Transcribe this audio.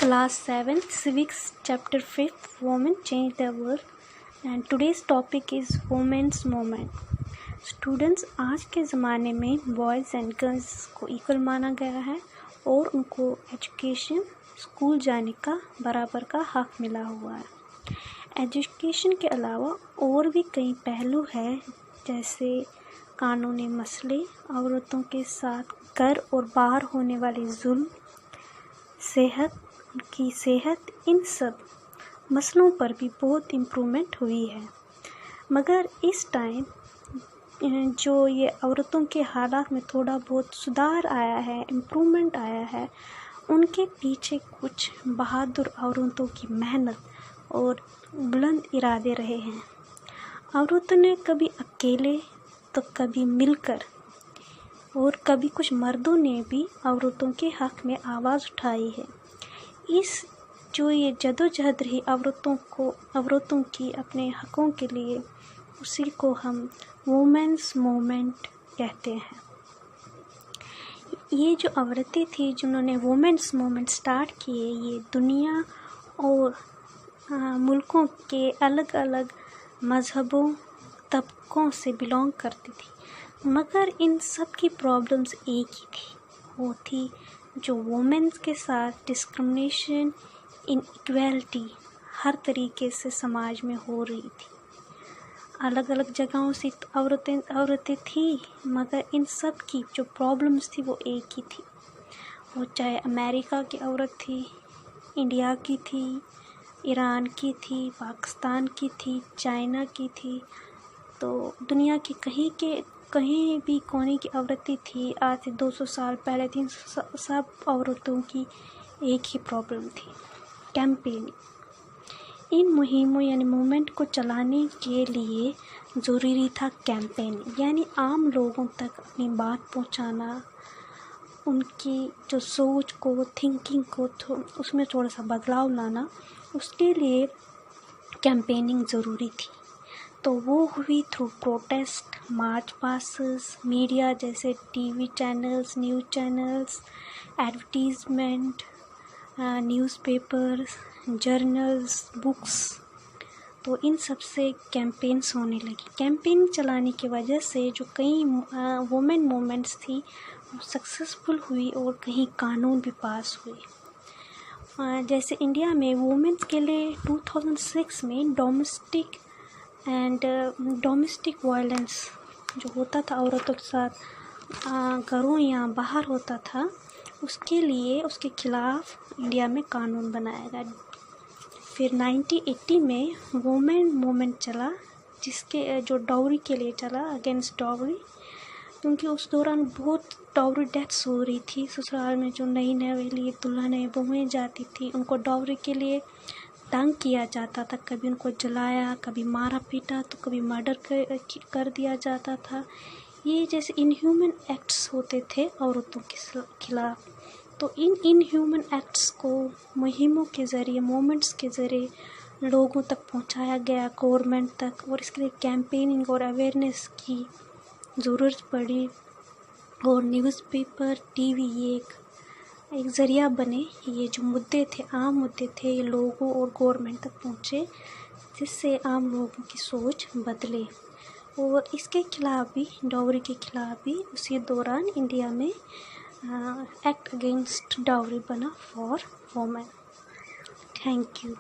Class 7th Civics Chapter 5 Women Change the World and today's topic is Women's Movement. Students, आज के ज़माने में boys and girls को equal माना गया है और उनको एजुकेशन स्कूल जाने का बराबर का हक मिला हुआ है। एजुकेशन के अलावा और भी कई पहलू हैं, जैसे कानूनी मसले, औरतों के साथ घर और बाहर होने वाले जुल्म, उनकी सेहत, इन सब मसलों पर भी बहुत इम्प्रूवमेंट हुई है। मगर इस टाइम जो ये औरतों के हालात में थोड़ा बहुत सुधार आया है, इम्प्रूवमेंट आया है, उनके पीछे कुछ बहादुर औरतों की मेहनत और बुलंद इरादे रहे हैं। औरतों ने कभी अकेले तो कभी मिलकर और कभी कुछ मर्दों ने भी औरतों के हक़ में आवाज़ उठाई है। इस जो ये जदोजहद रही औरतों की अपने हक़ों के लिए, उसी को हम वुमेन्स मूवमेंट कहते हैं। ये जो औरतें थी जिन्होंने वुमेन्स मूवमेंट स्टार्ट किए, ये दुनिया और मुल्कों के अलग अलग मज़हबों तबकों से बिलोंग करती थी, मगर इन सब की प्रॉब्लम्स एक ही थी। वो थी जो वुमेन्स के साथ डिस्क्रिमिनेशन, इनइक्वालिटी हर तरीके से समाज में हो रही थी। अलग अलग जगहों से औरतें थी, मगर इन सब की जो प्रॉब्लम्स थी वो एक ही थी। वो चाहे अमेरिका की औरत थी, इंडिया की थी, ईरान की थी, पाकिस्तान की थी, चाइना की थी, तो दुनिया की कहीं भी कोने की औरतें थी। आज से 200 साल पहले 300 सब औरतों की एक ही प्रॉब्लम थी, कैंपेनिंग। इन मुहिमों यानी मूवमेंट को चलाने के लिए ज़रूरी था कैंपेनिंग, यानी आम लोगों तक अपनी बात पहुंचाना, उनकी जो सोच को, थिंकिंग को उसमें थोड़ा सा बदलाव लाना, उसके लिए कैंपेनिंग ज़रूरी थी। तो वो हुई थ्रू प्रोटेस्ट, मार्च पासेस, मीडिया जैसे TV channels, news channels, advertisement, newspapers, journals, books, तो इन सब से कैंपेन्स होने लगी। कैंपेन चलाने की वजह से जो कई वुमेन मूवमेंट्स थी वो सक्सेसफुल हुई और कहीं कानून भी पास हुए। जैसे इंडिया में वुमेन्स के लिए 2006 में डोमेस्टिक वायलेंस जो होता था औरतों के साथ घरों या बाहर होता था, उसके खिलाफ इंडिया में कानून बनाया गया। फिर 1980 में वुमेन मूवमेंट चला, जिसके जो डाउरी के लिए चला, अगेंस्ट डाउरी, क्योंकि उस दौरान बहुत डाउरी डेथ्स हो रही थी। ससुराल में जो नई नवेली दुल्हनें बहुएं जाती थी, उनको डाउरी के लिए तंग किया जाता था। कभी उनको जलाया, कभी मारा पीटा, तो कभी मर्डर कर दिया जाता था। ये जैसे इनह्यूमन एक्ट्स होते थे औरतों के खिलाफ। तो इन इनह्यूमन एक्ट्स को मुहिमों के ज़रिए, मूवमेंट्स के ज़रिए लोगों तक पहुंचाया गया, गवर्नमेंट तक, और इसके लिए कैंपेनिंग और अवेयरनेस की ज़रूरत पड़ी। और न्यूज़पेपर, टीवी ये एक ज़रिया बने। ये जो मुद्दे थे, आम मुद्दे थे, ये लोगों और गवर्नमेंट तक पहुँचे, जिससे आम लोगों की सोच बदले। और इसके खिलाफ भी, डाउरी के खिलाफ भी उसी दौरान इंडिया में एक्ट अगेंस्ट डाउरी बना फॉर वुमेन। Thank you.